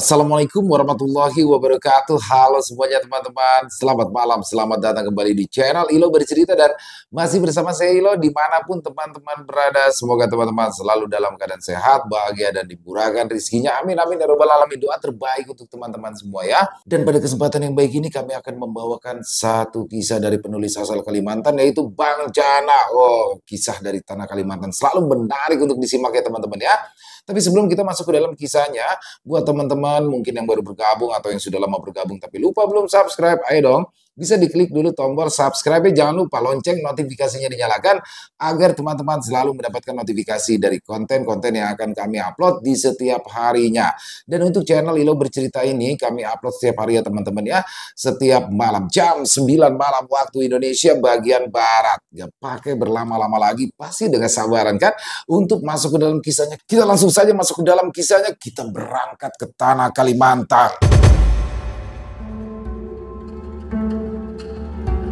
Assalamualaikum warahmatullahi wabarakatuh. Halo semuanya teman-teman. Selamat malam, selamat datang kembali di channel Ilo Bercerita dan masih bersama saya Ilo dimanapun teman-teman berada. Semoga teman-teman selalu dalam keadaan sehat, bahagia dan dimurahkan rezekinya. Amin amin ya robbal alamin. Doa terbaik untuk teman-teman semua ya. Dan pada kesempatan yang baik ini kami akan membawakan satu kisah dari penulis asal Kalimantan yaitu Bang Jana. Oh, kisah dari tanah Kalimantan selalu menarik untuk disimak ya teman-teman ya. Tapi sebelum kita masuk ke dalam kisahnya, buat teman-teman mungkin yang baru bergabung atau yang sudah lama bergabung tapi lupa belum subscribe, ayo dong, bisa diklik dulu tombol subscribe-nya, jangan lupa lonceng notifikasinya dinyalakan agar teman-teman selalu mendapatkan notifikasi dari konten-konten yang akan kami upload di setiap harinya. Dan untuk channel Ilo Bercerita ini kami upload setiap hari ya teman-teman ya, setiap malam jam 9 malam waktu Indonesia bagian Barat. Gak pakai berlama-lama lagi, pasti dengan sabaran kan untuk masuk ke dalam kisahnya. Kita langsung saja masuk ke dalam kisahnya, kita berangkat ke tanah Kalimantan.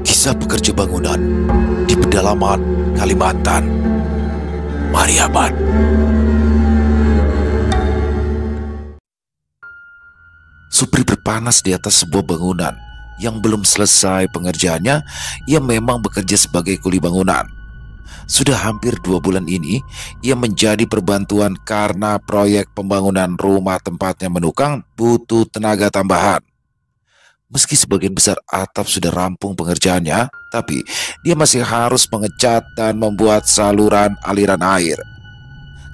Kisah pekerja bangunan di pedalaman Kalimantan. Mari abad. Supri berpanas di atas sebuah bangunan yang belum selesai pengerjaannya. Ia memang bekerja sebagai kuli bangunan. Sudah hampir 2 bulan ini ia menjadi perbantuan karena proyek pembangunan rumah tempatnya menukang butuh tenaga tambahan. Meski sebagian besar atap sudah rampung pengerjaannya, tapi dia masih harus mengecat dan membuat saluran aliran air.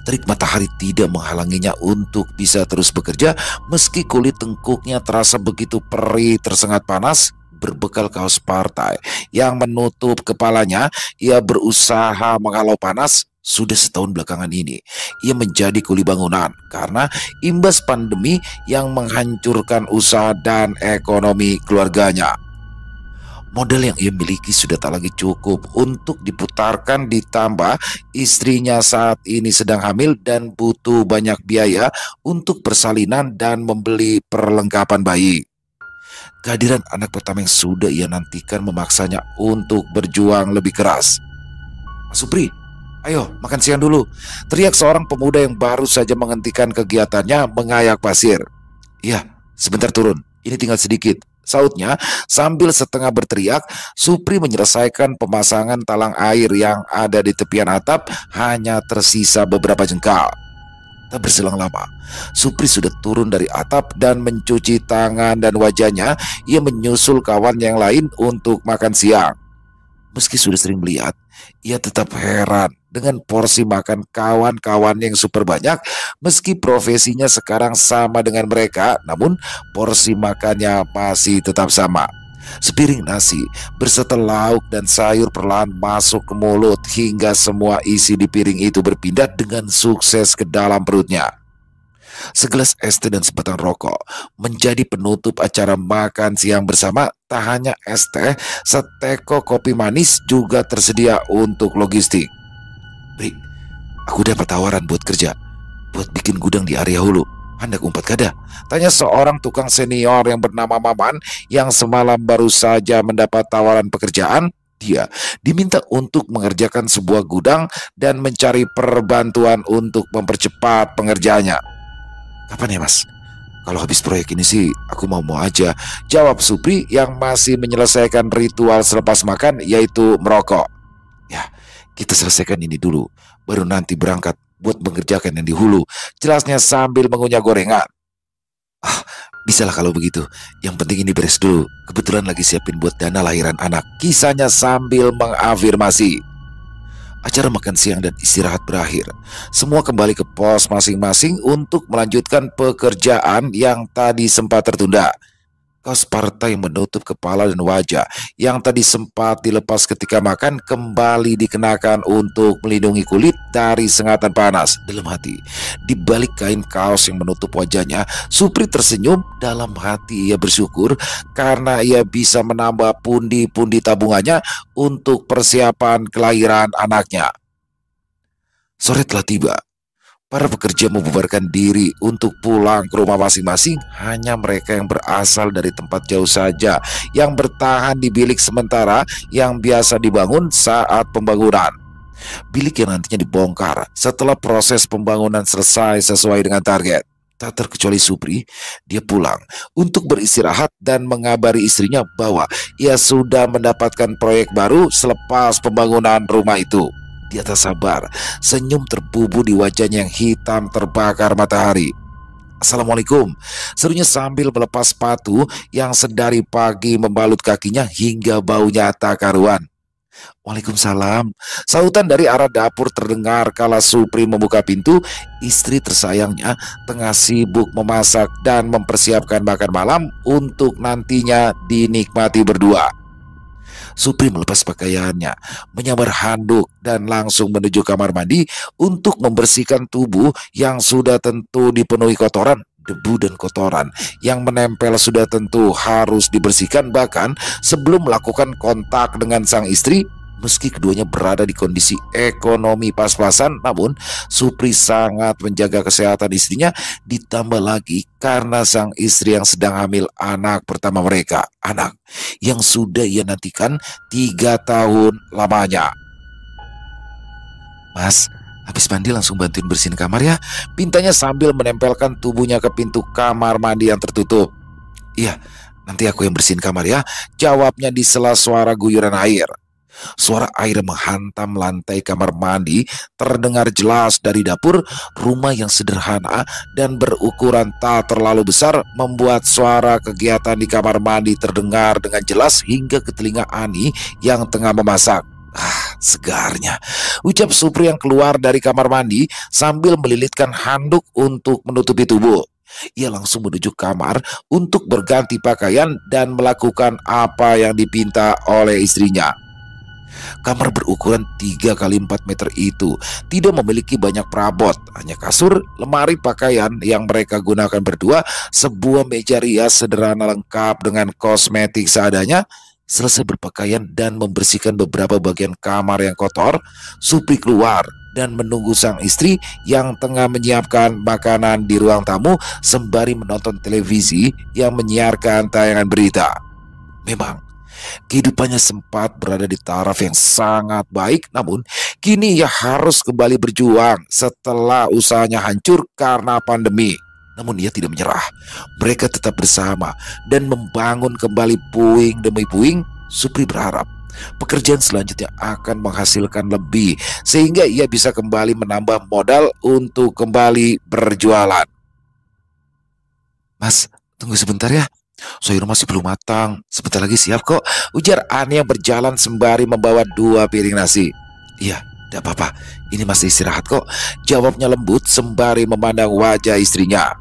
Terik matahari tidak menghalanginya untuk bisa terus bekerja meski kulit tengkuknya terasa begitu perih tersengat panas. Berbekal kaos partai yang menutup kepalanya, ia berusaha menghalau panas. Sudah setahun belakangan ini ia menjadi kuli bangunan karena imbas pandemi yang menghancurkan usaha dan ekonomi keluarganya. Modal yang ia miliki sudah tak lagi cukup untuk diputarkan, ditambah istrinya saat ini sedang hamil dan butuh banyak biaya untuk persalinan dan membeli perlengkapan bayi. Kehadiran anak pertama yang sudah ia nantikan memaksanya untuk berjuang lebih keras. "Mas Supri, ayo makan siang dulu," teriak seorang pemuda yang baru saja menghentikan kegiatannya mengayak pasir. "Iya, sebentar turun, ini tinggal sedikit," sautnya sambil setengah berteriak. Supri menyelesaikan pemasangan talang air yang ada di tepian atap, hanya tersisa beberapa jengkal. Tak berselang lama, Supri sudah turun dari atap dan mencuci tangan dan wajahnya. Ia menyusul kawan yang lain untuk makan siang. Meski sudah sering melihat, ia tetap heran dengan porsi makan kawan-kawan yang super banyak. Meski profesinya sekarang sama dengan mereka, namun porsi makannya masih tetap sama. Sepiring nasi berserta lauk dan sayur perlahan masuk ke mulut hingga semua isi di piring itu berpindah dengan sukses ke dalam perutnya. Segelas es teh dan sebatang rokok menjadi penutup acara makan siang bersama. Tak hanya es teh, seteko kopi manis juga tersedia untuk logistik. "Bri, aku dapat tawaran buat kerja, buat bikin gudang di area hulu. Hendak umpat kada?" tanya seorang tukang senior yang bernama Maman yang semalam baru saja mendapat tawaran pekerjaan. Dia diminta untuk mengerjakan sebuah gudang dan mencari perbantuan untuk mempercepat pengerjaannya. "Kapan ya mas? Kalau habis proyek ini sih aku mau-mau aja," jawab Supri yang masih menyelesaikan ritual selepas makan, yaitu merokok. "Ya, kita selesaikan ini dulu, baru nanti berangkat buat mengerjakan yang di hulu," jelasnya sambil mengunyah gorengan. "Ah, bisalah kalau begitu. Yang penting ini beres dulu. Kebetulan lagi siapin buat dana lahiran anak," kisahnya sambil mengafirmasi. Acara makan siang dan istirahat berakhir. Semua kembali ke pos masing-masing untuk melanjutkan pekerjaan yang tadi sempat tertunda. Kaos partai yang menutup kepala dan wajah yang tadi sempat dilepas ketika makan kembali dikenakan untuk melindungi kulit dari sengatan panas. Dalam hati, di balik kain kaos yang menutup wajahnya, Supri tersenyum. Dalam hati ia bersyukur karena ia bisa menambah pundi-pundi tabungannya untuk persiapan kelahiran anaknya. Sore telah tiba. Para pekerja membubarkan diri untuk pulang ke rumah masing-masing. Hanya mereka yang berasal dari tempat jauh saja yang bertahan di bilik sementara yang biasa dibangun saat pembangunan. Bilik yang nantinya dibongkar setelah proses pembangunan selesai sesuai dengan target. Tak terkecuali Supri, dia pulang untuk beristirahat dan mengabari istrinya bahwa ia sudah mendapatkan proyek baru selepas pembangunan rumah itu. Dia tak sabar, senyum terbubu di wajahnya yang hitam terbakar matahari. "Assalamualaikum," serunya sambil melepas sepatu yang sedari pagi membalut kakinya hingga baunya tak karuan. "Waalaikumsalam," sautan dari arah dapur terdengar kala Supri membuka pintu. Istri tersayangnya tengah sibuk memasak dan mempersiapkan makan malam untuk nantinya dinikmati berdua. Supri melepas pakaiannya, menyambar handuk dan langsung menuju kamar mandi untuk membersihkan tubuh yang sudah tentu dipenuhi kotoran. Debu dan kotoran yang menempel sudah tentu harus dibersihkan bahkan sebelum melakukan kontak dengan sang istri. Meski keduanya berada di kondisi ekonomi pas-pasan, namun Supri sangat menjaga kesehatan istrinya, ditambah lagi karena sang istri yang sedang hamil anak pertama mereka, anak yang sudah ia nantikan 3 tahun lamanya. "Mas, habis mandi langsung bantuin bersihin kamar ya," pintanya sambil menempelkan tubuhnya ke pintu kamar mandi yang tertutup. "Iya, nanti aku yang bersihin kamar ya," jawabnya di sela suara guyuran air. Suara air menghantam lantai kamar mandi terdengar jelas dari dapur. Rumah yang sederhana dan berukuran tak terlalu besar membuat suara kegiatan di kamar mandi terdengar dengan jelas hingga ke telinga Ani yang tengah memasak. "Ah, segarnya," ucap Supri yang keluar dari kamar mandi sambil melilitkan handuk untuk menutupi tubuh. Ia langsung menuju kamar untuk berganti pakaian dan melakukan apa yang dipinta oleh istrinya. Kamar berukuran 3 kali 4 meter itu tidak memiliki banyak perabot, hanya kasur, lemari pakaian yang mereka gunakan berdua, sebuah meja rias sederhana lengkap dengan kosmetik seadanya. Selesai berpakaian dan membersihkan beberapa bagian kamar yang kotor, Supri keluar dan menunggu sang istri yang tengah menyiapkan makanan di ruang tamu sembari menonton televisi yang menyiarkan tayangan berita. Memang kehidupannya sempat berada di taraf yang sangat baik, namun kini ia harus kembali berjuang setelah usahanya hancur karena pandemi. Namun ia tidak menyerah. Mereka tetap bersama dan membangun kembali puing demi puing. Supri berharap pekerjaan selanjutnya akan menghasilkan lebih sehingga ia bisa kembali menambah modal untuk kembali berjualan. "Mas, tunggu sebentar ya. Sayur masih belum matang, sebentar lagi siap kok," ujar Ani yang berjalan sembari membawa 2 piring nasi. "Iya, tidak apa-apa, ini masih istirahat kok," jawabnya lembut sembari memandang wajah istrinya.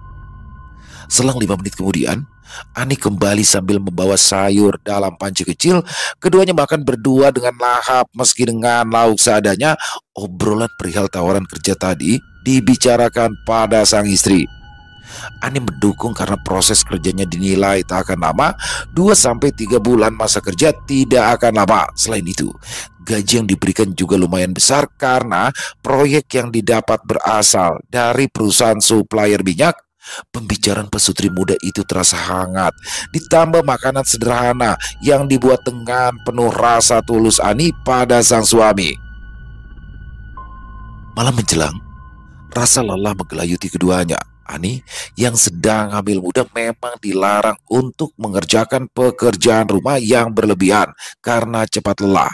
Selang 5 menit kemudian, Ani kembali sambil membawa sayur dalam panci kecil. Keduanya makan berdua dengan lahap meski dengan lauk seadanya. Obrolan perihal tawaran kerja tadi dibicarakan pada sang istri. Ani mendukung karena proses kerjanya dinilai tak akan lama, 2 sampai 3 bulan masa kerja tidak akan lama. Selain itu, gaji yang diberikan juga lumayan besar karena proyek yang didapat berasal dari perusahaan supplier minyak. Pembicaraan pesutri muda itu terasa hangat, ditambah makanan sederhana yang dibuat dengan penuh rasa tulus Ani pada sang suami. Malam menjelang, rasa lelah menggelayuti keduanya. Ani yang sedang hamil muda memang dilarang untuk mengerjakan pekerjaan rumah yang berlebihan karena cepat lelah.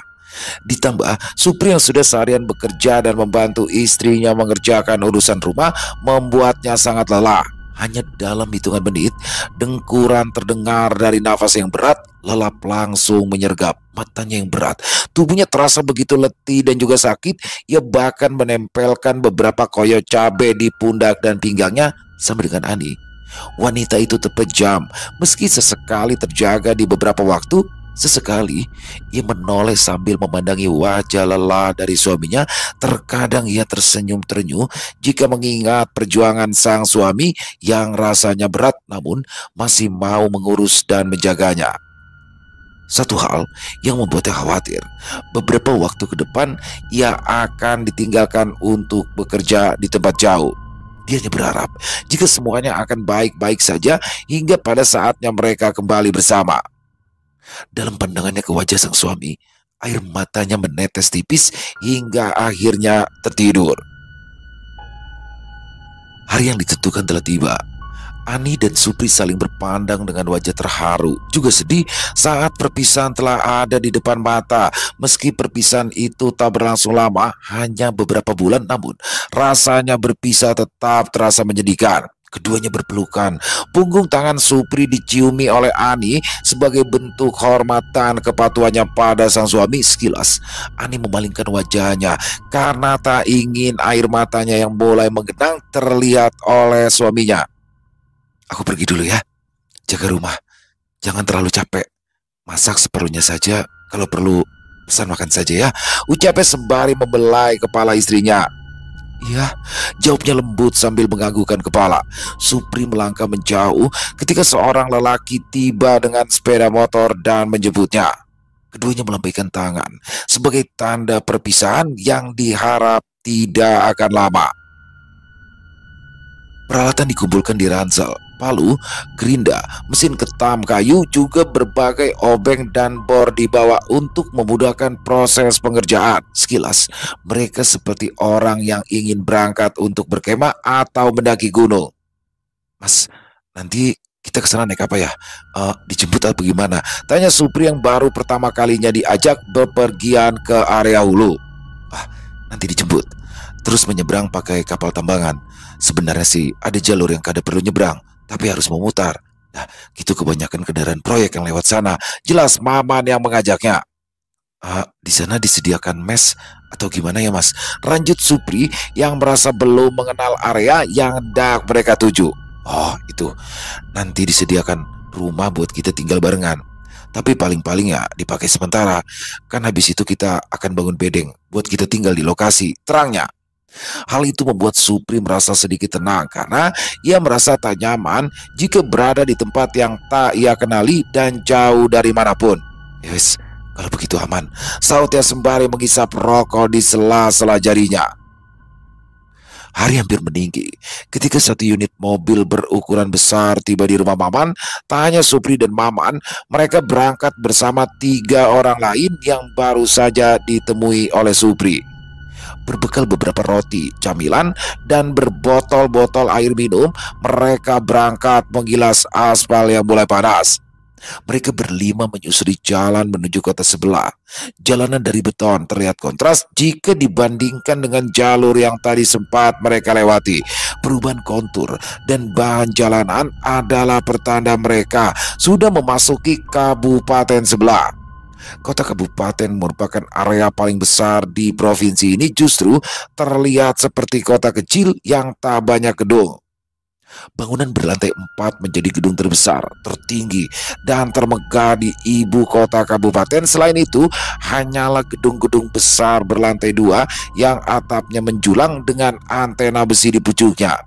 Ditambah Supri yang sudah seharian bekerja dan membantu istrinya mengerjakan urusan rumah membuatnya sangat lelah. Hanya dalam hitungan menit, dengkuran terdengar dari nafas yang berat. Lelap langsung menyergap, matanya yang berat, tubuhnya terasa begitu letih dan juga sakit. Ia bahkan menempelkan beberapa koyo cabai di pundak dan pinggangnya. Sama dengan Ani, wanita itu terpejam meski sesekali terjaga di beberapa waktu. Sesekali ia menoleh sambil memandangi wajah lelah dari suaminya. Terkadang ia tersenyum terenyuh jika mengingat perjuangan sang suami yang rasanya berat namun masih mau mengurus dan menjaganya. Satu hal yang membuatnya khawatir, beberapa waktu ke depan ia akan ditinggalkan untuk bekerja di tempat jauh. Dia hanya berharap jika semuanya akan baik-baik saja hingga pada saatnya mereka kembali bersama. Dalam pandangannya ke wajah sang suami, air matanya menetes tipis hingga akhirnya tertidur. Hari yang ditentukan telah tiba. Ani dan Supri saling berpandang dengan wajah terharu, juga sedih saat perpisahan telah ada di depan mata. Meski perpisahan itu tak berlangsung lama, hanya beberapa bulan, namun rasanya berpisah tetap terasa menyedihkan. Keduanya berpelukan. Punggung tangan Supri diciumi oleh Ani sebagai bentuk hormatan kepatuhannya pada sang suami. Sekilas, Ani memalingkan wajahnya karena tak ingin air matanya yang mulai menggenang terlihat oleh suaminya. Aku pergi dulu ya. Jaga rumah. Jangan terlalu capek. Masak seperlunya saja. Kalau perlu, pesan makan saja ya. Ucapnya sembari membelai kepala istrinya. Iya, jawabnya lembut sambil menganggukkan kepala. Supri melangkah menjauh ketika seorang lelaki tiba dengan sepeda motor dan menjemputnya. Keduanya melambaikan tangan sebagai tanda perpisahan yang diharap tidak akan lama. Peralatan dikumpulkan di ransel, palu, gerinda, mesin ketam kayu, juga berbagai obeng dan bor dibawa untuk memudahkan proses pengerjaan. Sekilas, mereka seperti orang yang ingin berangkat untuk berkemah atau mendaki gunung. Mas, nanti kita ke sana naik apa ya? Dijemput atau bagaimana? Tanya Supri yang baru pertama kalinya diajak bepergian ke area hulu. Nanti dijemput. Terus menyeberang pakai kapal tambangan. Sebenarnya sih ada jalur yang kada perlu nyebrang, tapi harus memutar. Nah, gitu kebanyakan kendaraan proyek yang lewat sana. Jelas Maman yang mengajaknya. Di sana disediakan mes atau gimana ya Mas? Lanjut Supri yang merasa belum mengenal area yang hendak mereka tuju. Oh itu, nanti disediakan rumah buat kita tinggal barengan. Tapi paling-paling ya dipakai sementara. Kan habis itu kita akan bangun bedeng buat kita tinggal di lokasi, terangnya. Hal itu membuat Supri merasa sedikit tenang karena ia merasa tak nyaman jika berada di tempat yang tak ia kenali dan jauh dari manapun. Yes, kalau begitu aman, sautnya sembari menghisap rokok di sela-sela jarinya. Hari hampir meninggi ketika satu unit mobil berukuran besar tiba di rumah Maman. Tak hanya Supri dan Maman, mereka berangkat bersama 3 orang lain yang baru saja ditemui oleh Supri. Berbekal beberapa roti, camilan, dan berbotol-botol air minum, mereka berangkat menggilas aspal yang mulai panas. Mereka berlima menyusuri jalan menuju kota sebelah. Jalanan dari beton terlihat kontras jika dibandingkan dengan jalur yang tadi sempat mereka lewati. Perubahan kontur dan bahan jalanan adalah pertanda mereka sudah memasuki kabupaten sebelah. Kota kabupaten merupakan area paling besar di provinsi ini, justru terlihat seperti kota kecil yang tak banyak gedung. Bangunan berlantai 4 menjadi gedung terbesar, tertinggi, dan termegah di ibu kota kabupaten. Selain itu, hanyalah gedung-gedung besar berlantai 2 yang atapnya menjulang dengan antena besi di pucuknya.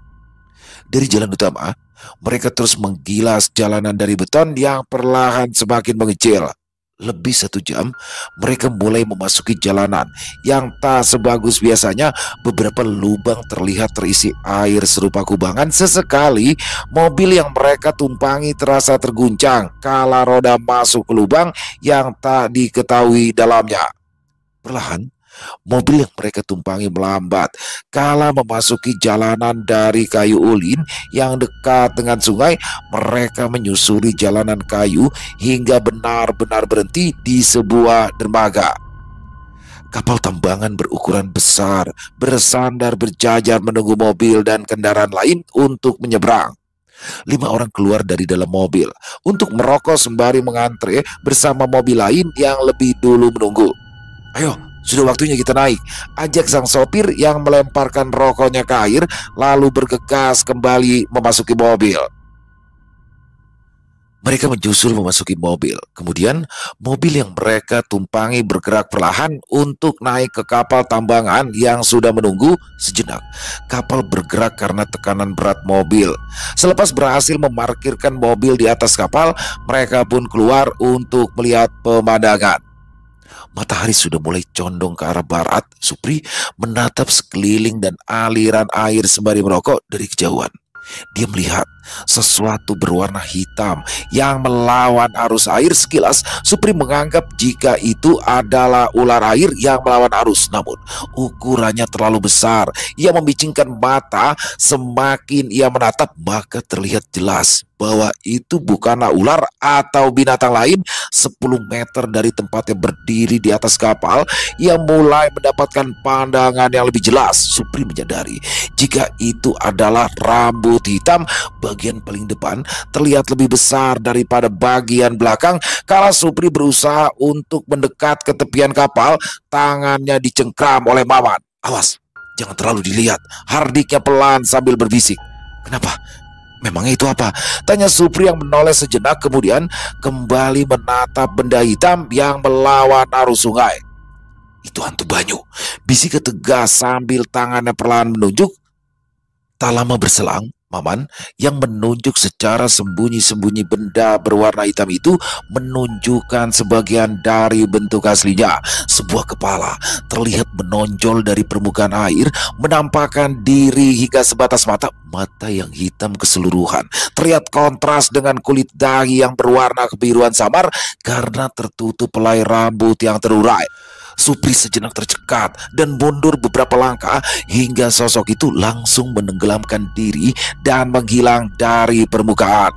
Dari jalan utama, mereka terus menggilas jalanan dari beton yang perlahan semakin mengecil. Lebih 1 jam, mereka mulai memasuki jalanan yang tak sebagus biasanya. Beberapa lubang terlihat terisi air serupa kubangan. Sesekali, mobil yang mereka tumpangi terasa terguncang kala roda masuk ke lubang yang tak diketahui dalamnya. Perlahan, mobil yang mereka tumpangi melambat kala memasuki jalanan dari kayu ulin yang dekat dengan sungai. Mereka menyusuri jalanan kayu hingga benar-benar berhenti di sebuah dermaga. Kapal tambangan berukuran besar bersandar berjajar menunggu mobil dan kendaraan lain untuk menyeberang. 5 orang keluar dari dalam mobil untuk merokok sembari mengantre bersama mobil lain yang lebih dulu menunggu. Ayo, sudah waktunya kita naik, ajak sang sopir yang melemparkan rokoknya ke air lalu bergegas kembali memasuki mobil. Mereka menyusul memasuki mobil. Kemudian mobil yang mereka tumpangi bergerak perlahan untuk naik ke kapal tambangan yang sudah menunggu. Sejenak kapal bergerak karena tekanan berat mobil. Selepas berhasil memarkirkan mobil di atas kapal, mereka pun keluar untuk melihat pemandangan. Matahari sudah mulai condong ke arah barat. Supri menatap sekeliling dan aliran air sembari merokok dari kejauhan. Dia melihat sesuatu berwarna hitam yang melawan arus air. Sekilas Supri menganggap jika itu adalah ular air yang melawan arus, namun ukurannya terlalu besar. Ia membicingkan mata. Semakin ia menatap, maka terlihat jelas bahwa itu bukanlah ular atau binatang lain. 10 meter dari tempatnya berdiri di atas kapal, ia mulai mendapatkan pandangan yang lebih jelas. Supri menyadari jika itu adalah rambut hitam. Bagian paling depan terlihat lebih besar daripada bagian belakang. Kala Supri berusaha untuk mendekat ke tepian kapal, tangannya dicengkram oleh Maman. "Awas, jangan terlalu dilihat," hardiknya pelan sambil berbisik. "Kenapa? Memangnya itu apa?" tanya Supri yang menoleh sejenak, kemudian kembali menatap benda hitam yang melawan arus sungai. "Itu hantu banyu," bisik tegas sambil tangannya perlahan menunjuk. Tak lama berselang, Maman yang menunjuk secara sembunyi-sembunyi benda berwarna hitam itu menunjukkan sebagian dari bentuk aslinya. Sebuah kepala terlihat menonjol dari permukaan air, menampakkan diri hingga sebatas mata. Mata yang hitam keseluruhan terlihat kontras dengan kulit dahi yang berwarna kebiruan samar karena tertutup helai rambut yang terurai. Supri sejenak tercekat dan mundur beberapa langkah hingga sosok itu langsung menenggelamkan diri dan menghilang dari permukaan.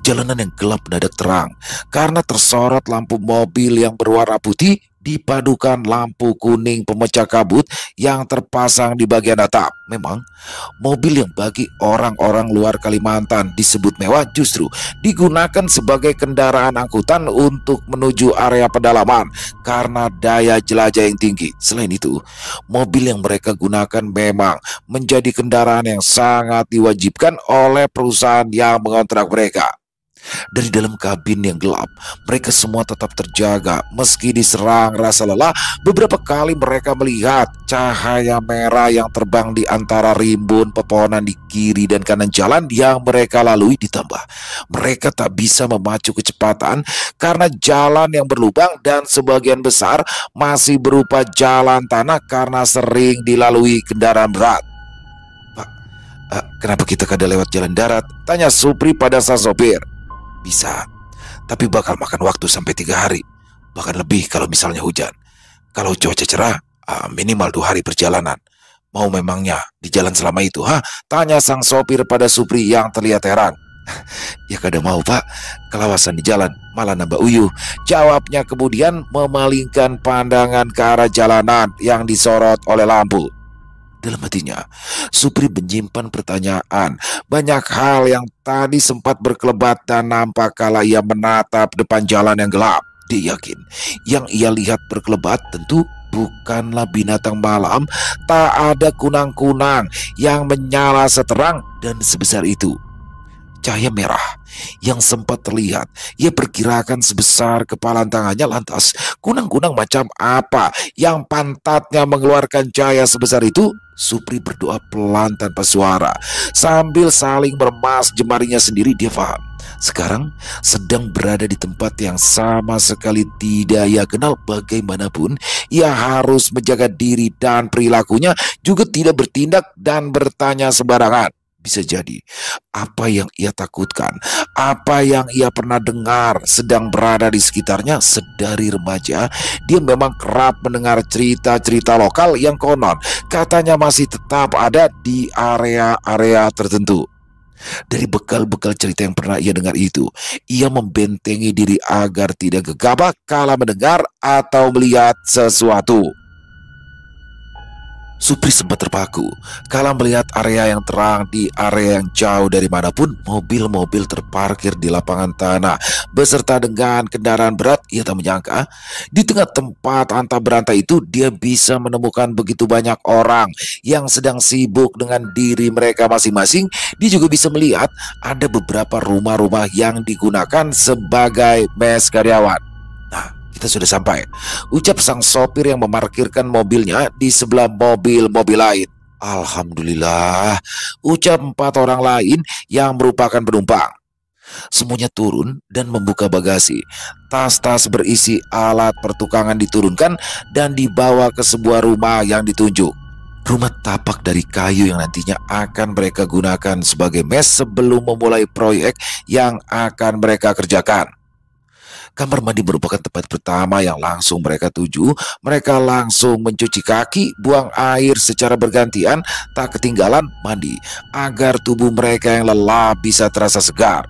Jalanan yang gelap mendadak terang karena tersorot lampu mobil yang berwarna putih dipadukan lampu kuning pemecah kabut yang terpasang di bagian atap. Memang, mobil yang bagi orang-orang luar Kalimantan disebut mewah justru digunakan sebagai kendaraan angkutan untuk menuju area pedalaman karena daya jelajah yang tinggi. Selain itu, mobil yang mereka gunakan memang menjadi kendaraan yang sangat diwajibkan oleh perusahaan yang mengontrak mereka. Dari dalam kabin yang gelap, mereka semua tetap terjaga meski diserang rasa lelah. Beberapa kali mereka melihat cahaya merah yang terbang di antara rimbun pepohonan di kiri dan kanan jalan yang mereka lalui. Ditambah mereka tak bisa memacu kecepatan karena jalan yang berlubang dan sebagian besar masih berupa jalan tanah karena sering dilalui kendaraan berat. "Pak, kenapa kita kada lewat jalan darat?" tanya Supri pada sang sopir. "Bisa, tapi bakal makan waktu sampai 3 hari, bahkan lebih kalau misalnya hujan. Kalau cuaca cerah, minimal 2 hari perjalanan. Mau memangnya di jalan selama itu, ha?" tanya sang sopir pada Supri yang terlihat heran. "Ya kada mau, Pak. Kelawasan di jalan malah nambah uyuh," jawabnya kemudian memalingkan pandangan ke arah jalanan yang disorot oleh lampu. Dalam hatinya, Supri menyimpan pertanyaan. Banyak hal yang tadi sempat berkelebat dan nampak kala ia menatap depan jalan yang gelap. Dia yakin yang ia lihat berkelebat tentu bukanlah binatang malam. Tak ada kunang-kunang yang menyala seterang dan sebesar itu. Cahaya merah yang sempat terlihat ia perkirakan sebesar kepalan tangannya. Lantas kunang-kunang macam apa yang pantatnya mengeluarkan cahaya sebesar itu? Supri berdoa pelan tanpa suara sambil saling meremas jemarinya sendiri. Dia paham sekarang sedang berada di tempat yang sama sekali tidak ia kenal. Bagaimanapun ia harus menjaga diri dan perilakunya juga tidak bertindak dan bertanya sembarangan. Bisa jadi apa yang ia takutkan, apa yang ia pernah dengar sedang berada di sekitarnya. Sedari remaja, dia memang kerap mendengar cerita-cerita lokal yang konon katanya masih tetap ada di area-area tertentu. Dari bekal-bekal cerita yang pernah ia dengar itu, ia membentengi diri agar tidak gegabah kala mendengar atau melihat sesuatu. Supri sempat terpaku kala melihat area yang terang. Di area yang jauh dari manapun, mobil-mobil terparkir di lapangan tanah beserta dengan kendaraan berat. Ia tak menyangka di tengah tempat antah berantai itu dia bisa menemukan begitu banyak orang yang sedang sibuk dengan diri mereka masing-masing. Dia juga bisa melihat ada beberapa rumah-rumah yang digunakan sebagai mes karyawan. Nah, kita sudah sampai, ucap sang sopir yang memarkirkan mobilnya di sebelah mobil-mobil lain. Alhamdulillah, ucap 4 orang lain yang merupakan penumpang. Semuanya turun dan membuka bagasi. Tas-tas berisi alat pertukangan diturunkan dan dibawa ke sebuah rumah yang ditunjuk. Rumah tapak dari kayu yang nantinya akan mereka gunakan sebagai mes sebelum memulai proyek yang akan mereka kerjakan. Kamar mandi merupakan tempat pertama yang langsung mereka tuju. Mereka langsung mencuci kaki, buang air secara bergantian, tak ketinggalan mandi, agar tubuh mereka yang lelah bisa terasa segar.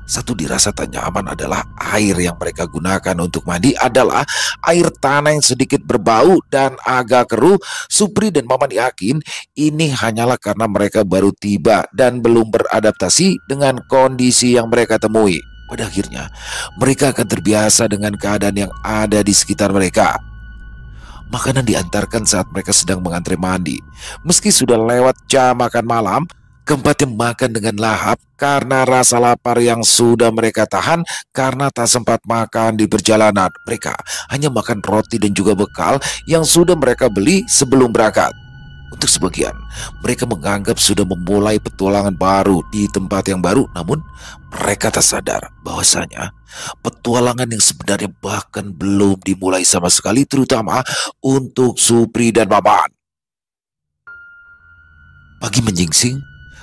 Satu dirasa tak nyaman adalah air yang mereka gunakan untuk mandi adalah air tanah yang sedikit berbau dan agak keruh. Supri dan Maman yakin ini hanyalah karena mereka baru tiba dan belum beradaptasi dengan kondisi yang mereka temui. Pada akhirnya, mereka akan terbiasa dengan keadaan yang ada di sekitar mereka. Makanan diantarkan saat mereka sedang mengantre mandi. Meski sudah lewat jam makan malam, keempatnya makan dengan lahap karena rasa lapar yang sudah mereka tahan karena tak sempat makan di perjalanan. Mereka hanya makan roti dan juga bekal yang sudah mereka beli sebelum berangkat. Untuk sebagian, mereka menganggap sudah memulai petualangan baru di tempat yang baru, namun mereka tak sadar bahwasanya petualangan yang sebenarnya bahkan belum dimulai sama sekali, terutama untuk Supri dan Maman. Pagi menyingsing,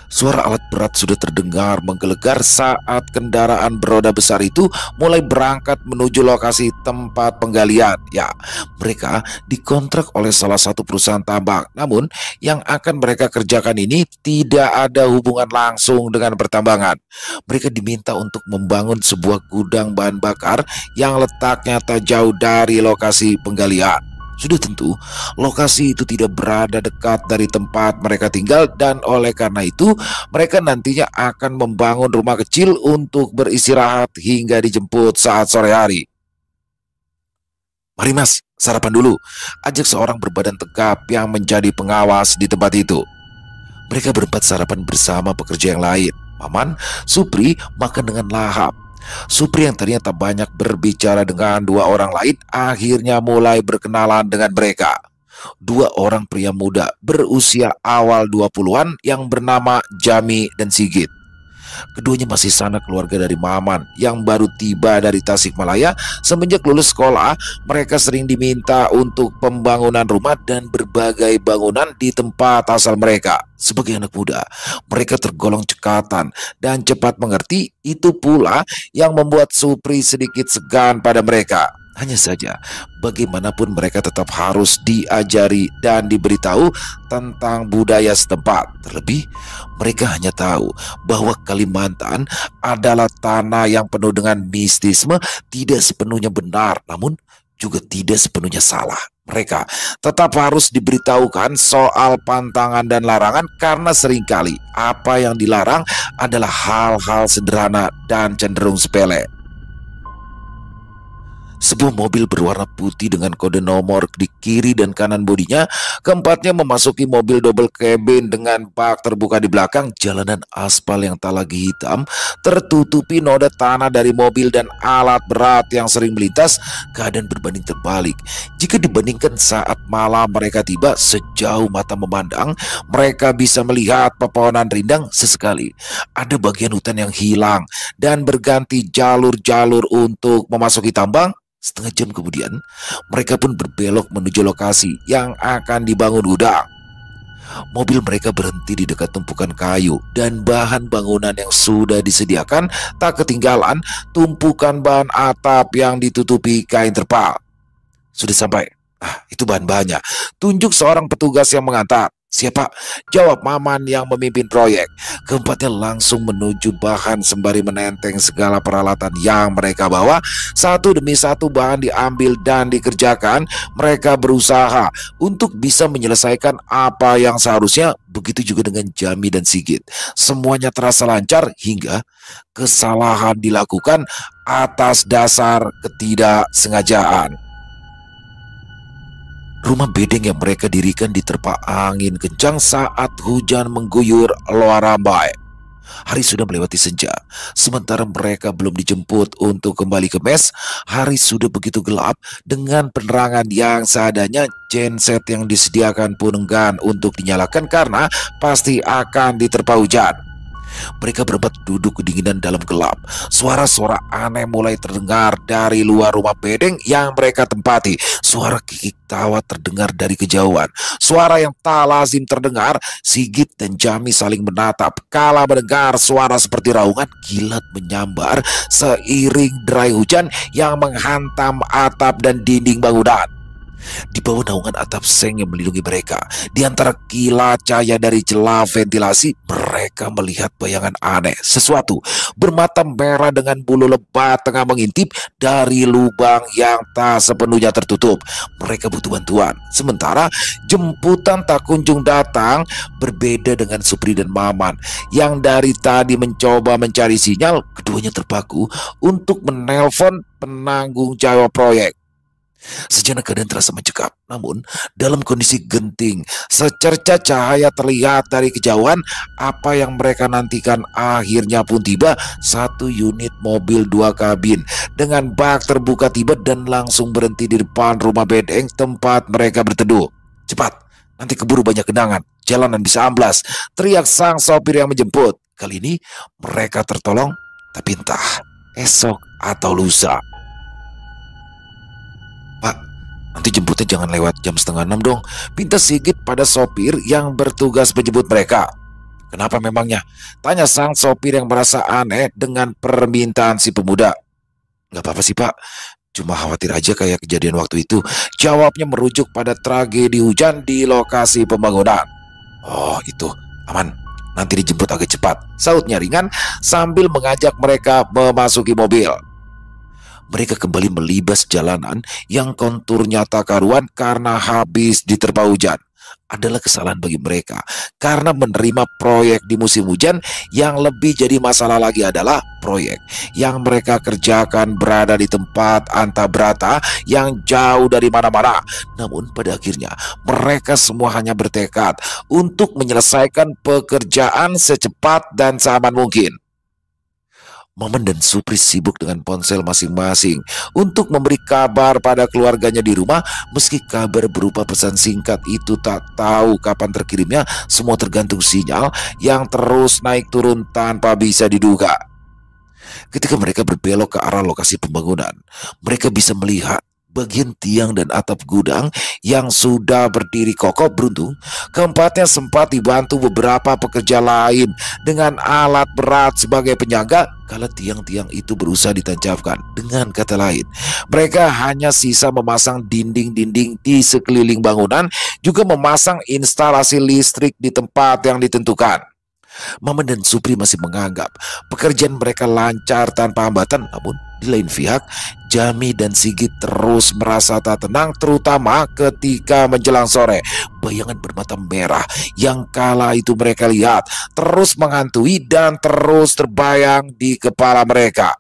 suara alat berat sudah terdengar menggelegar saat kendaraan beroda besar itu mulai berangkat menuju lokasi tempat penggalian. Ya, mereka dikontrak oleh salah satu perusahaan tambang. Namun, yang akan mereka kerjakan ini tidak ada hubungan langsung dengan pertambangan. Mereka diminta untuk membangun sebuah gudang bahan bakar yang letaknya tak jauh dari lokasi penggalian. Sudah tentu, lokasi itu tidak berada dekat dari tempat mereka tinggal dan oleh karena itu mereka nantinya akan membangun rumah kecil untuk beristirahat hingga dijemput saat sore hari. "Mari mas, sarapan dulu," ajak seorang berbadan tegap yang menjadi pengawas di tempat itu. Mereka berempat sarapan bersama pekerja yang lain. Maman, Supri makan dengan lahap. Supri yang tadinya tak banyak berbicara dengan dua orang lain akhirnya mulai berkenalan dengan mereka. Dua orang pria muda berusia awal 20-an yang bernama Jami dan Sigit. Keduanya masih sanak keluarga dari Maman yang baru tiba dari Tasikmalaya. Semenjak lulus sekolah, mereka sering diminta untuk pembangunan rumah dan berbagai bangunan di tempat asal mereka. Sebagai anak muda, mereka tergolong cekatan dan cepat mengerti. Itu pula yang membuat Supri sedikit segan pada mereka. Hanya saja, bagaimanapun mereka tetap harus diajari dan diberitahu tentang budaya setempat. Terlebih, mereka hanya tahu bahwa Kalimantan adalah tanah yang penuh dengan mistisme, tidak sepenuhnya benar, namun juga tidak sepenuhnya salah. Mereka tetap harus diberitahukan soal pantangan dan larangan karena seringkali apa yang dilarang adalah hal-hal sederhana dan cenderung sepele. Sebuah mobil berwarna putih dengan kode nomor di kiri dan kanan bodinya. Keempatnya memasuki mobil double cabin dengan bak terbuka di belakang. Jalanan aspal yang tak lagi hitam tertutupi noda tanah dari mobil dan alat berat yang sering melintas. Keadaan berbanding terbalik jika dibandingkan saat malam mereka tiba. Sejauh mata memandang, mereka bisa melihat pepohonan rindang. Sesekali ada bagian hutan yang hilang dan berganti jalur-jalur untuk memasuki tambang. Setengah jam kemudian, mereka pun berbelok menuju lokasi yang akan dibangun gudang. Mobil mereka berhenti di dekat tumpukan kayu dan bahan bangunan yang sudah disediakan. Tak ketinggalan tumpukan bahan atap yang ditutupi kain terpal. "Sudah sampai." Itu bahan-bahannya," tunjuk seorang petugas yang mengantar. "Siapa?" jawab Maman yang memimpin proyek. Keempatnya langsung menuju bahan sembari menenteng segala peralatan yang mereka bawa. Satu demi satu bahan diambil dan dikerjakan. Mereka berusaha untuk bisa menyelesaikan apa yang seharusnya. Begitu juga dengan Jami dan Sigit. Semuanya terasa lancar hingga kesalahan dilakukan atas dasar ketidaksengajaan. Rumah bedeng yang mereka dirikan diterpa angin kencang saat hujan mengguyur Loa Rambai. Hari sudah melewati senja, sementara mereka belum dijemput untuk kembali ke mes. Hari sudah begitu gelap dengan penerangan yang seadanya. Genset yang disediakan pun enggan untuk dinyalakan karena pasti akan diterpa hujan. Mereka berempat duduk kedinginan dalam gelap. Suara-suara aneh mulai terdengar dari luar rumah bedeng yang mereka tempati. Suara kikik tawa terdengar dari kejauhan. Suara yang tak lazim terdengar. Sigit dan Jami saling menatap kala mendengar suara seperti raungan kilat menyambar seiring derai hujan yang menghantam atap dan dinding bangunan. Di bawah naungan atap seng yang melindungi mereka, di antara kilat cahaya dari celah ventilasi, mereka melihat bayangan aneh. Sesuatu bermata merah dengan bulu lebat tengah mengintip dari lubang yang tak sepenuhnya tertutup. Mereka butuh bantuan. Sementara jemputan tak kunjung datang. Berbeda dengan Supri dan Maman yang dari tadi mencoba mencari sinyal, keduanya terpaku untuk menelpon penanggung jawab proyek. Sejenak keadaan terasa mencekam, namun dalam kondisi genting, secerca cahaya terlihat dari kejauhan. Apa yang mereka nantikan akhirnya pun tiba. Satu unit mobil 2 kabin dengan bak terbuka tiba dan langsung berhenti di depan rumah bedeng tempat mereka berteduh. "Cepat, nanti keburu banyak genangan, jalanan bisa amblas," teriak sang sopir yang menjemput. Kali ini mereka tertolong, tapi entah esok atau lusa. "Pak, nanti jemputnya jangan lewat jam 5:30 dong," pinta Sigit pada sopir yang bertugas menjemput mereka. "Kenapa memangnya?" tanya sang sopir yang merasa aneh dengan permintaan si pemuda. "Nggak apa-apa sih Pak, cuma khawatir aja kayak kejadian waktu itu," jawabnya merujuk pada tragedi hujan di lokasi pembangunan. "Oh itu, aman, nanti dijemput agak cepat," sautnya ringan sambil mengajak mereka memasuki mobil. Mereka kembali melibas jalanan yang konturnya tak karuan karena habis diterpa hujan. Adalah kesalahan bagi mereka karena menerima proyek di musim hujan. Yang lebih jadi masalah lagi adalah proyek yang mereka kerjakan berada di tempat antabrata yang jauh dari mana-mana. Namun pada akhirnya mereka semua hanya bertekad untuk menyelesaikan pekerjaan secepat dan seaman mungkin. Maman dan Supri sibuk dengan ponsel masing-masing untuk memberi kabar pada keluarganya di rumah. Meski kabar berupa pesan singkat itu tak tahu kapan terkirimnya, semua tergantung sinyal yang terus naik turun tanpa bisa diduga. Ketika mereka berbelok ke arah lokasi pembangunan, mereka bisa melihat bagian tiang dan atap gudang yang sudah berdiri kokoh. Beruntung, keempatnya sempat dibantu beberapa pekerja lain dengan alat berat sebagai penyangga kala tiang-tiang itu berusaha ditancapkan. Dengan kata lain, mereka hanya sisa memasang dinding-dinding di sekeliling bangunan, juga memasang instalasi listrik di tempat yang ditentukan. Maman dan Supri masih menganggap pekerjaan mereka lancar tanpa hambatan. Namun di lain pihak, Jami dan Sigit terus merasa tak tenang, terutama ketika menjelang sore. Bayangan bermata merah yang kala itu mereka lihat terus menghantui dan terus terbayang di kepala mereka.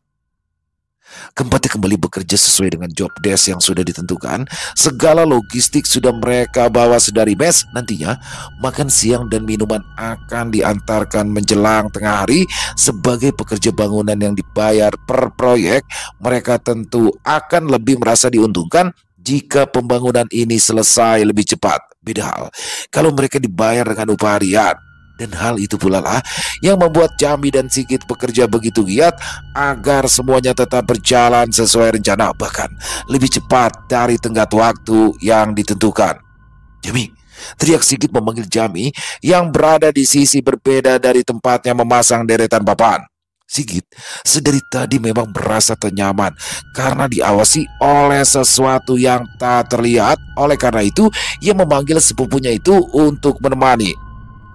Keempatnya kembali bekerja sesuai dengan job desk yang sudah ditentukan. Segala logistik sudah mereka bawa sedari mes. Nantinya makan siang dan minuman akan diantarkan menjelang tengah hari. Sebagai pekerja bangunan yang dibayar per proyek, mereka tentu akan lebih merasa diuntungkan jika pembangunan ini selesai lebih cepat. Beda hal kalau mereka dibayar dengan upah harian. Dan hal itu pula lah yang membuat Jami dan Sigit bekerja begitu giat agar semuanya tetap berjalan sesuai rencana, bahkan lebih cepat dari tenggat waktu yang ditentukan. "Jami!" teriak Sigit memanggil Jami yang berada di sisi berbeda dari tempatnya memasang deretan papan. Sigit sedari tadi memang merasa tak nyaman karena diawasi oleh sesuatu yang tak terlihat. Oleh karena itu, ia memanggil sepupunya itu untuk menemani.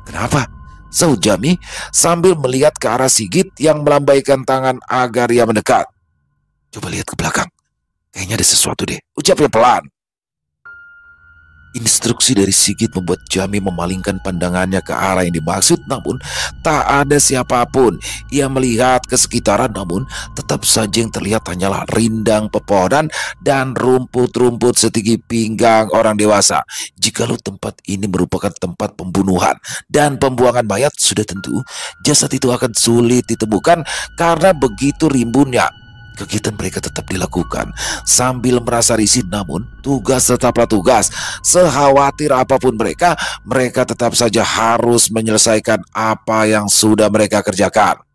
"Kenapa?" sahut Jami sambil melihat ke arah Sigit yang melambaikan tangan agar ia mendekat. "Coba lihat ke belakang, kayaknya ada sesuatu deh," ucapnya pelan. Instruksi dari Sigit membuat Jami memalingkan pandangannya ke arah yang dimaksud, namun tak ada siapapun. Ia melihat ke sekitaran, namun tetap saja yang terlihat hanyalah rindang pepohonan dan rumput-rumput setinggi pinggang orang dewasa. Jikalau tempat ini merupakan tempat pembunuhan dan pembuangan mayat, sudah tentu jasad itu akan sulit ditemukan karena begitu rimbunnya. Kegiatan mereka tetap dilakukan sambil merasa risih, namun tugas tetaplah tugas. Sekhawatir apapun mereka, mereka tetap saja harus menyelesaikan apa yang sudah mereka kerjakan.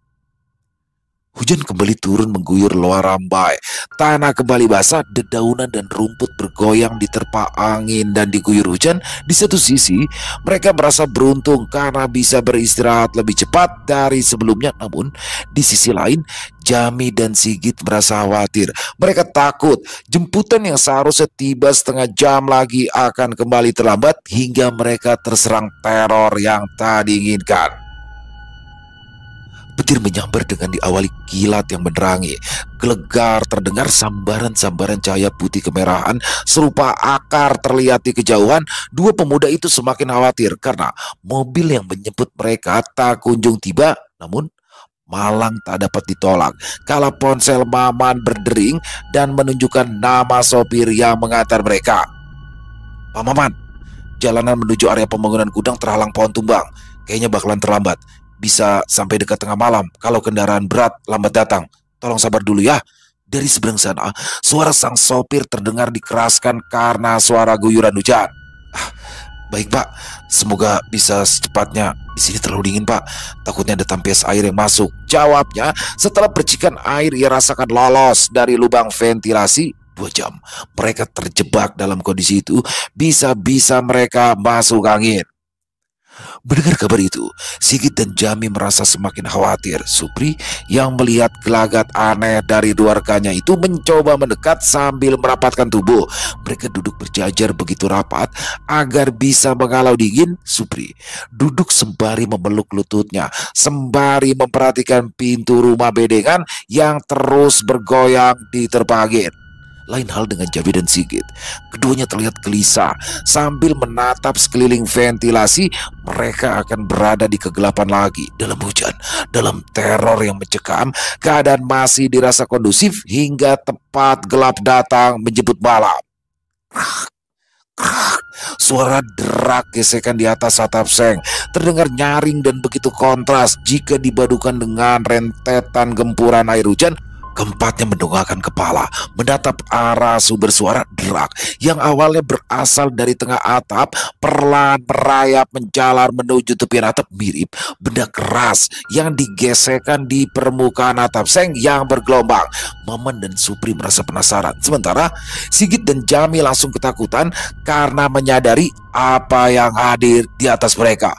Hujan kembali turun mengguyur Loa Rambai. Tanah kembali basah, dedaunan dan rumput bergoyang diterpa angin dan diguyur hujan. Di satu sisi, mereka merasa beruntung karena bisa beristirahat lebih cepat dari sebelumnya. Namun, di sisi lain, Jami dan Sigit merasa khawatir. Mereka takut jemputan yang seharusnya tiba setengah jam lagi akan kembali terlambat hingga mereka terserang teror yang tak diinginkan. Petir menyambar dengan diawali kilat yang menerangi. Gelegar terdengar sambaran-sambaran cahaya putih kemerahan serupa akar terlihat di kejauhan. Dua pemuda itu semakin khawatir karena mobil yang menjemput mereka tak kunjung tiba. Namun malang tak dapat ditolak kala ponsel Maman berdering dan menunjukkan nama sopir yang mengantar mereka. "Pak Maman, jalanan menuju area pembangunan gudang terhalang pohon tumbang. Kayaknya bakalan terlambat. Bisa sampai dekat tengah malam kalau kendaraan berat lambat datang. Tolong sabar dulu ya." Dari seberang sana, suara sang sopir terdengar dikeraskan karena suara guyuran hujan. "Baik Pak, semoga bisa secepatnya. Di sini terlalu dingin Pak, takutnya ada tampias air yang masuk," jawabnya. Setelah percikan air ia rasakan lolos dari lubang ventilasi. 2 jam mereka terjebak dalam kondisi itu, bisa-bisa mereka masuk angin. Mendengar kabar itu, Sigit dan Jami merasa semakin khawatir. Supri yang melihat gelagat aneh dari dua rekannya itu mencoba mendekat sambil merapatkan tubuh. Mereka duduk berjajar begitu rapat agar bisa menghalau dingin. Supri duduk sembari memeluk lututnya, sembari memperhatikan pintu rumah bedengan yang terus bergoyang diterpa angin. Lain hal dengan Jami dan Sigit. Keduanya terlihat gelisah sambil menatap sekeliling ventilasi. Mereka akan berada di kegelapan lagi, dalam hujan, dalam teror yang mencekam. Keadaan masih dirasa kondusif hingga tepat gelap datang menjemput malam. Suara derak gesekan di atas atap seng terdengar nyaring dan begitu kontras jika dibadukan dengan rentetan gempuran air hujan. Keempatnya mendongakkan kepala, menatap arah sumber suara derak yang awalnya berasal dari tengah atap, perlahan merayap menjalar menuju tepian atap, mirip benda keras yang digesekkan di permukaan atap seng yang bergelombang. Maman dan Supri merasa penasaran, sementara Sigit dan Jami langsung ketakutan karena menyadari apa yang hadir di atas mereka.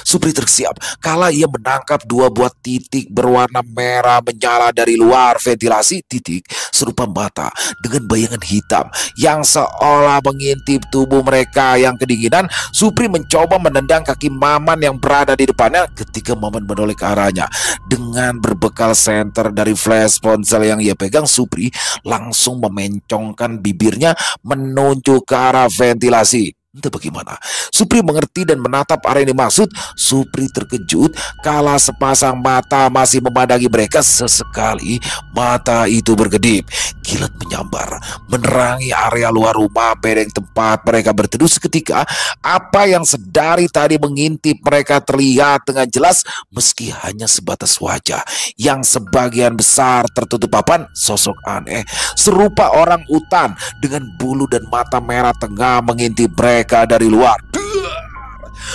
Supri tersiap kala ia menangkap 2 buah titik berwarna merah menyala dari luar ventilasi. Titik serupa mata dengan bayangan hitam yang seolah mengintip tubuh mereka yang kedinginan. Supri mencoba menendang kaki Maman yang berada di depannya. Ketika Maman menoleh ke arahnya dengan berbekal senter dari flash ponsel yang ia pegang, Supri langsung memencongkan bibirnya menuju ke arah ventilasi. Entah bagaimana, Supri mengerti dan menatap arah yang dimaksud. Supri terkejut kala sepasang mata masih memandangi mereka. Sesekali mata itu berkedip. Kilat menyambar menerangi area luar rumah bedeng tempat mereka berteduh. Seketika apa yang sedari tadi mengintip mereka terlihat dengan jelas, meski hanya sebatas wajah yang sebagian besar tertutup papan. Sosok aneh serupa orang utan dengan bulu dan mata merah tengah mengintip mereka dari luar.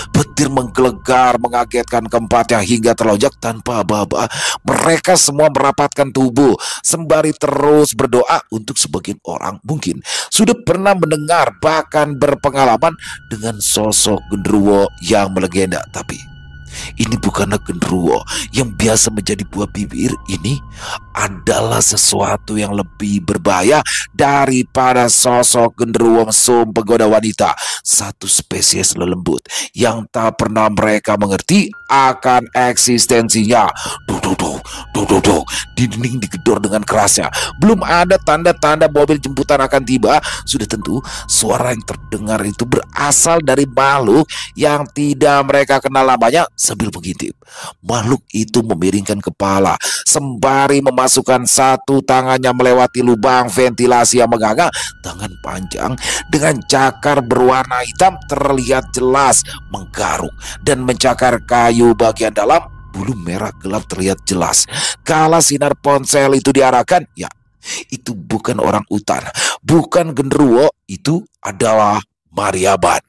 Petir menggelegar mengagetkan keempatnya hingga terlonjak tanpa aba-aba. Mereka semua merapatkan tubuh sembari terus berdoa. Untuk sebagian orang mungkin sudah pernah mendengar bahkan berpengalaman dengan sosok genderuwo yang melegenda, tapi ini bukanlah genderuwo yang biasa menjadi buah bibir. Ini adalah sesuatu yang lebih berbahaya daripada sosok genderuwo mesum penggoda wanita. Satu spesies lelembut yang tak pernah mereka mengerti akan eksistensinya. Duk, di dinding digedor dengan kerasnya. Belum ada tanda-tanda mobil jemputan akan tiba. Sudah tentu suara yang terdengar itu berasal dari makhluk yang tidak mereka kenal namanya. Sambil mengintip, makhluk itu memiringkan kepala sembari memasukkan satu tangannya melewati lubang ventilasi yang menganga. Tangan panjang dengan cakar berwarna hitam terlihat jelas menggaruk dan mencakar kayu bagian dalam. bulu merah gelap terlihat jelas. Kala sinar ponsel itu diarahkan, ya, itu bukan orang utan, bukan genderuwo, itu adalah Maryaban.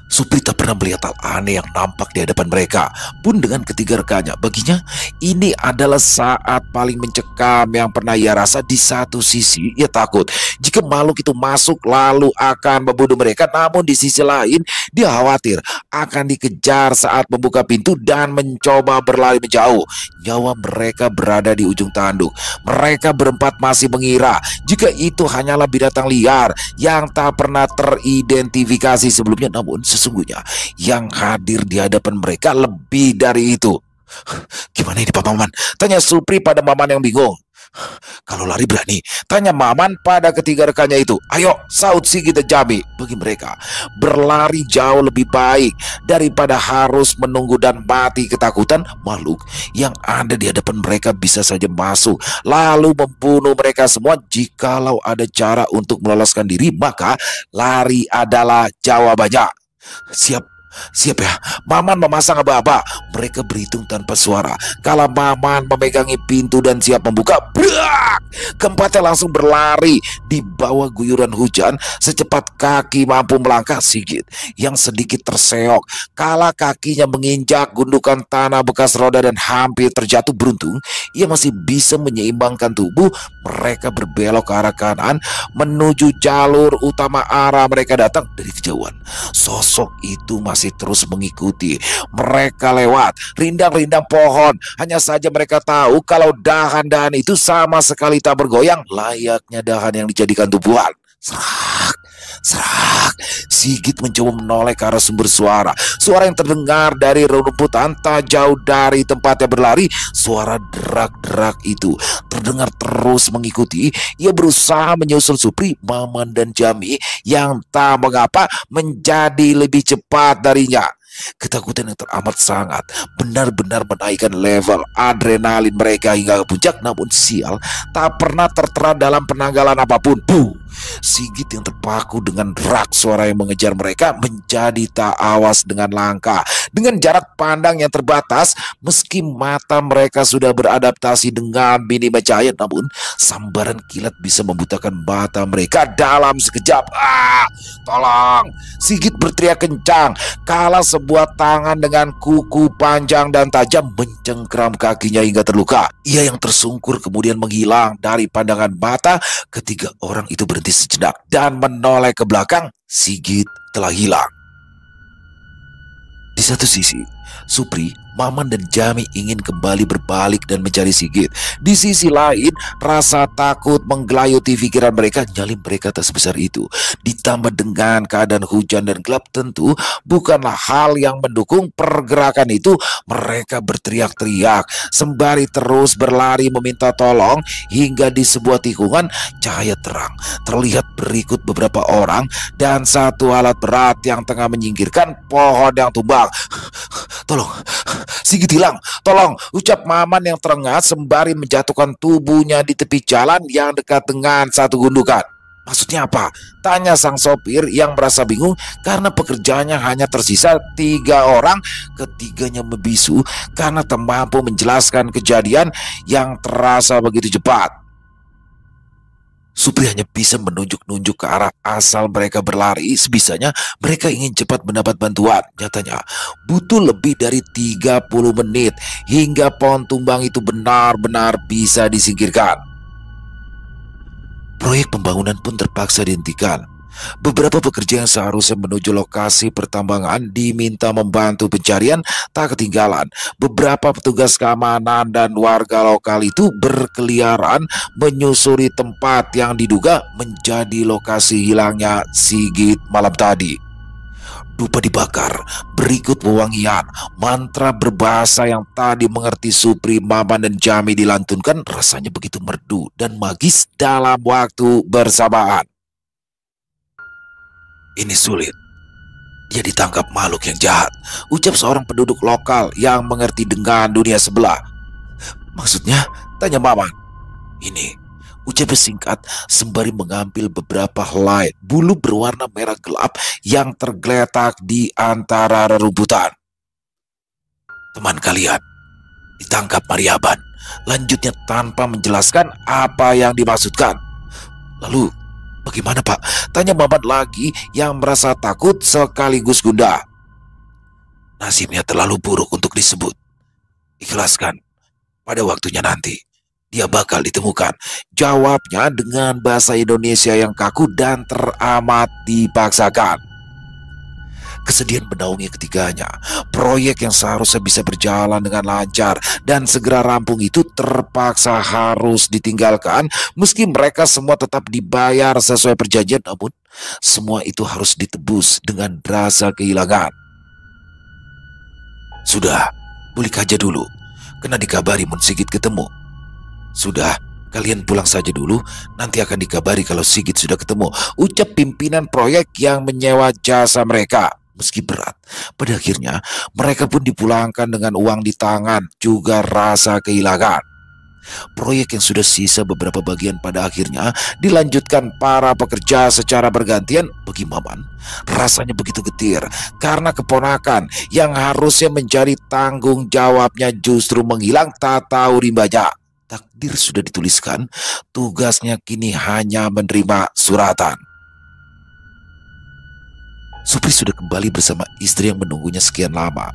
Supri tak pernah melihat hal aneh yang nampak di hadapan mereka. Pun dengan ketiga rekannya, baginya ini adalah saat paling mencekam yang pernah ia rasa. Di satu sisi ia takut jika makhluk itu masuk lalu akan membunuh mereka, namun di sisi lain dia khawatir akan dikejar saat membuka pintu dan mencoba berlari menjauh. Nyawa mereka berada di ujung tanduk. Mereka berempat masih mengira jika itu hanyalah binatang liar yang tak pernah teridentifikasi sebelumnya, namun sesungguhnya yang hadir di hadapan mereka lebih dari itu. Gimana ini Pak Maman? Tanya Supri pada Maman yang bingung. Kalau lari berani, tanya Maman pada ketiga rekannya itu. Ayo, saut Sigit dan Jami. Bagi mereka, berlari jauh lebih baik daripada harus menunggu dan mati ketakutan. Makhluk yang ada di hadapan mereka bisa saja masuk lalu membunuh mereka semua. Jikalau ada cara untuk meloloskan diri, maka lari adalah jawabannya. Siap ya. Maman memasang aba-aba. Mereka berhitung tanpa suara. Kala Maman memegangi pintu dan siap membuka, brak! Keempatnya langsung berlari di bawah guyuran hujan. Secepat kaki mampu melangkah, Sigit yang sedikit terseok kala kakinya menginjak gundukan tanah bekas roda dan hampir terjatuh. Beruntung ia masih bisa menyeimbangkan tubuh. Mereka berbelok ke arah kanan menuju jalur utama arah mereka datang. Dari kejauhan, sosok itu masih terus mengikuti mereka lewat rindang-rindang pohon. Hanya saja mereka tahu kalau dahan-dahan itu sama sekali tak bergoyang, layaknya dahan yang dijadikan tumbuhan. Serak, serak. Sigit mencoba menoleh ke arah sumber suara. Suara yang terdengar dari rumputan tak jauh dari tempatnya berlari. Suara derak-derak itu terdengar terus mengikuti. Ia berusaha menyusul Supri, Maman dan Jami yang tak mengapa menjadi lebih cepat darinya. Ketakutan yang teramat sangat benar-benar menaikkan level adrenalin mereka hingga ke puncak. Namun sial, tak pernah tertera dalam penanggalan apapun. Puh! Sigit yang terpaku dengan rak suara yang mengejar mereka menjadi tak awas dengan langkah. Dengan jarak pandang yang terbatas, meski mata mereka sudah beradaptasi dengan minimnya cahaya, namun sambaran kilat bisa membutakan mata mereka dalam sekejap. Tolong! Sigit berteriak kencang kala sebuah tangan dengan kuku panjang dan tajam mencengkram kakinya hingga terluka. Ia yang tersungkur kemudian menghilang dari pandangan mata. Ketiga orang itu berhenti sejenak dan menoleh ke belakang. Sigit telah hilang. Di satu sisi, Supri, Maman dan Jami ingin kembali berbalik dan mencari Sigit. Di sisi lain, rasa takut menggelayuti pikiran mereka. Nyali mereka tak sebesar itu. Ditambah dengan keadaan hujan dan gelap, tentu bukanlah hal yang mendukung pergerakan itu. Mereka berteriak-teriak sembari terus berlari meminta tolong hingga di sebuah tikungan cahaya terang terlihat berikut beberapa orang dan satu alat berat yang tengah menyingkirkan pohon yang tumbang. Tolong, Sigit hilang, tolong, ucap Maman yang terengah sembari menjatuhkan tubuhnya di tepi jalan yang dekat dengan satu gundukan. Maksudnya apa? Tanya sang sopir yang merasa bingung karena pekerjaannya hanya tersisa 3 orang. Ketiganya membisu karena tak mampu menjelaskan kejadian yang terasa begitu cepat. Supri hanya bisa menunjuk-nunjuk ke arah asal mereka berlari. Sebisanya mereka ingin cepat mendapat bantuan. Nyatanya butuh lebih dari 30 menit hingga pohon tumbang itu benar-benar bisa disingkirkan. Proyek pembangunan pun terpaksa dihentikan. Beberapa pekerja yang seharusnya menuju lokasi pertambangan diminta membantu pencarian. Tak ketinggalan, beberapa petugas keamanan dan warga lokal itu berkeliaran menyusuri tempat yang diduga menjadi lokasi hilangnya Sigit malam tadi. Dupa dibakar, berikut wewangian, mantra berbahasa yang tadi mengerti Supri, Maman dan Jami dilantunkan. Rasanya begitu merdu dan magis dalam waktu bersamaan. Ini sulit. Dia ditangkap makhluk yang jahat, ucap seorang penduduk lokal yang mengerti dengan dunia sebelah. Maksudnya? Tanya Maman. Ini, ucapnya singkat sembari mengambil beberapa helai bulu berwarna merah gelap yang tergeletak di antara rerumputan. Teman kalian ditangkap Maryaban. Lanjutnya tanpa menjelaskan apa yang dimaksudkan. Lalu bagaimana Pak? Tanya Mamat lagi yang merasa takut sekaligus gundah. Nasibnya terlalu buruk untuk disebut. Ikhlaskan, pada waktunya nanti dia bakal ditemukan. Jawabnya dengan bahasa Indonesia yang kaku dan teramat dipaksakan. Kesedihan menaungi ketiganya. Proyek yang seharusnya bisa berjalan dengan lancar dan segera rampung itu terpaksa harus ditinggalkan, meski mereka semua tetap dibayar sesuai perjanjian, namun semua itu harus ditebus dengan rasa kehilangan. Sudah, balik aja dulu. Kena dikabari Mun Sigit ketemu. Sudah, kalian pulang saja dulu, nanti akan dikabari kalau Sigit sudah ketemu, ucap pimpinan proyek yang menyewa jasa mereka. Meski berat, pada akhirnya mereka pun dipulangkan dengan uang di tangan, juga rasa kehilangan. Proyek yang sudah sisa beberapa bagian pada akhirnya dilanjutkan para pekerja secara bergantian. Bagi Maman, rasanya begitu getir karena keponakan yang harusnya menjadi tanggung jawabnya justru menghilang tak tahu rimbanya. Takdir sudah dituliskan, tugasnya kini hanya menerima suratan. Supri sudah kembali bersama istri yang menunggunya sekian lama.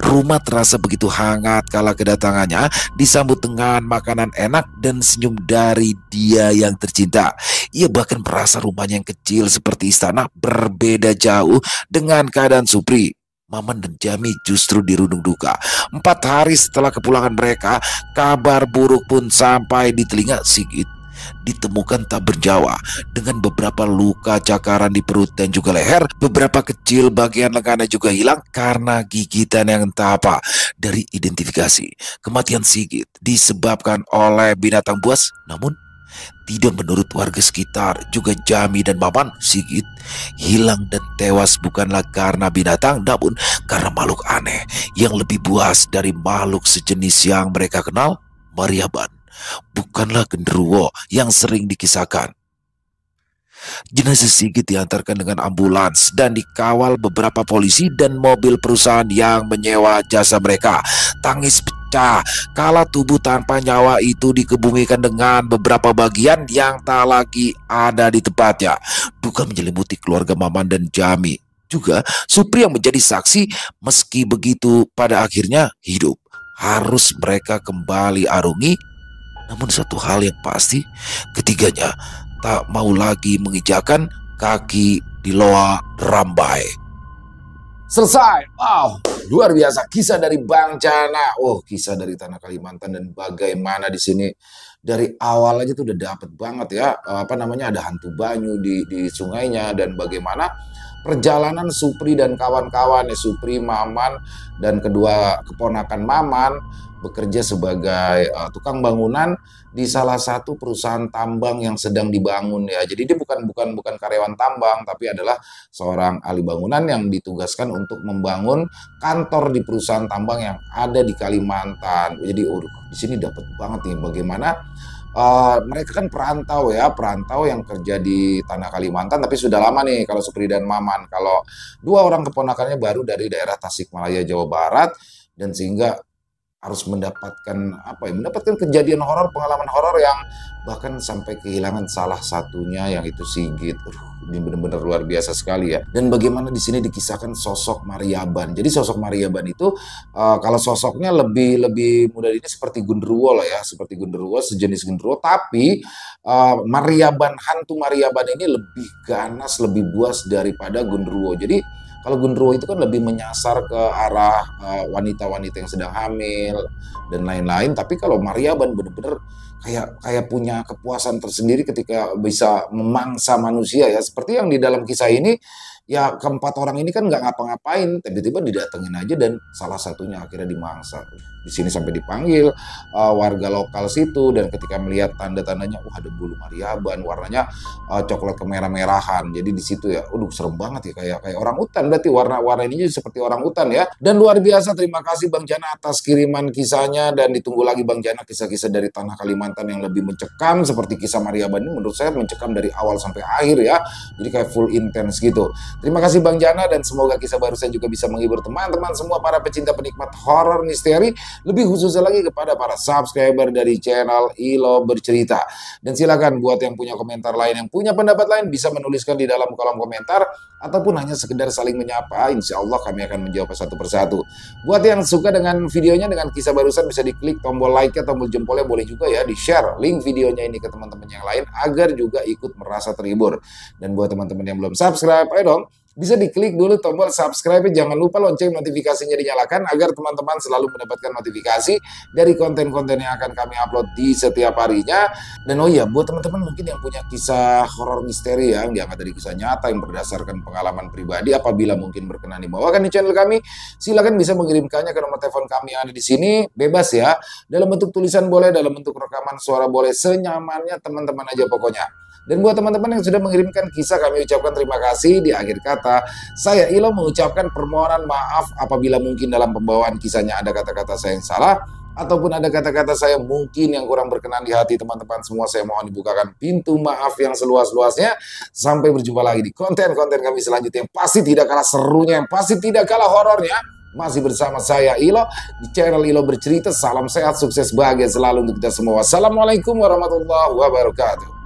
Rumah terasa begitu hangat kala kedatangannya, disambut dengan makanan enak dan senyum dari dia yang tercinta. Ia bahkan merasa rumahnya yang kecil seperti istana berbeda jauh dengan keadaan Supri. Maman dan Jami justru dirundung duka. 4 hari setelah kepulangan mereka, kabar buruk pun sampai di telinga. Sigit ditemukan tak bernyawa dengan beberapa luka cakaran di perut dan juga leher. Beberapa kecil bagian lengannya juga hilang karena gigitan yang entah apa. Dari identifikasi, kematian Sigit disebabkan oleh binatang buas, namun tidak menurut warga sekitar, juga Jami dan Maman. Sigit hilang dan tewas bukanlah karena binatang, namun karena makhluk aneh yang lebih buas dari makhluk sejenis yang mereka kenal, Maryaban. Bukanlah genderuwo yang sering dikisahkan. Jenazah Sigit diantarkan dengan ambulans dan dikawal beberapa polisi dan mobil perusahaan yang menyewa jasa mereka. Tangis pecah kala tubuh tanpa nyawa itu dikebumikan dengan beberapa bagian yang tak lagi ada di tempatnya. Duka menyelimuti keluarga Maman dan Jami, juga Supri yang menjadi saksi. Meski begitu, pada akhirnya hidup harus mereka kembali arungi. Namun satu hal yang pasti, ketiganya tak mau lagi menginjakan kaki di Loa Rambai. Selesai. Wow, luar biasa kisah dari Bang Jana. Oh, kisah dari Tanah Kalimantan dan bagaimana di sini dari awal aja tuh udah dapet banget ya. Apa namanya, ada hantu banyu di sungainya dan bagaimana perjalanan Supri dan kawan-kawan ya, Supri, Maman dan kedua keponakan Maman bekerja sebagai tukang bangunan di salah satu perusahaan tambang yang sedang dibangun ya. Jadi dia bukan karyawan tambang, tapi adalah seorang ahli bangunan yang ditugaskan untuk membangun kantor di perusahaan tambang yang ada di Kalimantan. Jadi di sini dapat banget nih bagaimana mereka kan perantau ya, perantau yang kerja di tanah Kalimantan, tapi sudah lama nih kalau Supri dan Maman. Kalau dua orang keponakannya baru dari daerah Tasikmalaya, Jawa Barat, dan sehingga harus mendapatkan kejadian horor, pengalaman horor yang bahkan sampai kehilangan salah satunya, yang itu Sigit. Ini benar-benar luar biasa sekali ya. Dan bagaimana di sini dikisahkan sosok Maryaban. Jadi sosok Maryaban itu kalau sosoknya lebih mudah ini seperti genderuwo lah ya, seperti genderuwo, sejenis genderuwo, tapi hantu Maryaban ini lebih ganas, lebih buas daripada genderuwo. Jadi kalau genderuwo itu kan lebih menyasar ke arah wanita-wanita yang sedang hamil dan lain-lain. Tapi kalau Maryaban benar-benar kayak punya kepuasan tersendiri ketika bisa memangsa manusia ya. Seperti yang di dalam kisah ini, ya keempat orang ini kan nggak ngapa-ngapain, tiba-tiba didatengin aja dan salah satunya akhirnya dimangsa. Di sini sampai dipanggil warga lokal situ, dan ketika melihat tanda-tandanya, wah ada bulu Maryaban, warnanya coklat kemerah-merahan. Jadi di situ ya, serem banget ya, kayak orang utan. Berarti warna ini seperti orang utan ya. Dan luar biasa, terima kasih Bang Jana atas kiriman kisahnya, dan ditunggu lagi Bang Jana kisah-kisah dari Tanah Kalimantan mantan yang lebih mencekam seperti kisah Maria Bani, menurut saya mencekam dari awal sampai akhir ya. Jadi kayak full intense gitu. Terima kasih Bang Jana, dan semoga kisah barusan juga bisa menghibur teman-teman semua para pecinta penikmat horor misteri, lebih khususnya lagi kepada para subscriber dari channel Ilo Bercerita. Dan silakan buat yang punya komentar lain, yang punya pendapat lain, bisa menuliskan di dalam kolom komentar ataupun hanya sekedar saling menyapa. Insya Allah kami akan menjawab satu persatu. Buat yang suka dengan videonya, dengan kisah barusan, bisa diklik tombol like, tombol jempolnya, boleh juga ya di-share link videonya ini ke teman-teman yang lain agar juga ikut merasa terhibur. Dan buat teman-teman yang belum subscribe, ayo dong, bisa diklik dulu tombol subscribe, jangan lupa lonceng notifikasinya dinyalakan agar teman-teman selalu mendapatkan notifikasi dari konten-konten yang akan kami upload di setiap harinya. Dan oh iya, buat teman-teman mungkin yang punya kisah horor misteri yang diangkat dari kisah nyata yang berdasarkan pengalaman pribadi, apabila mungkin berkenan dibawakan di channel kami, silakan bisa mengirimkannya ke nomor telepon kami yang ada di sini, bebas ya. Dalam bentuk tulisan boleh, dalam bentuk rekaman suara boleh, senyamannya teman-teman aja pokoknya. Dan buat teman-teman yang sudah mengirimkan kisah, kami ucapkan terima kasih. Di akhir kata, saya Ilo mengucapkan permohonan maaf apabila mungkin dalam pembawaan kisahnya ada kata-kata saya yang salah, ataupun ada kata-kata saya mungkin yang kurang berkenan di hati teman-teman semua. Saya mohon dibukakan pintu maaf yang seluas-luasnya. Sampai berjumpa lagi di konten-konten kami selanjutnya yang pasti tidak kalah serunya, yang pasti tidak kalah horornya. Masih bersama saya Ilo di channel Ilo Bercerita. Salam sehat, sukses, bahagia selalu untuk kita semua. Wassalamualaikum warahmatullahi wabarakatuh.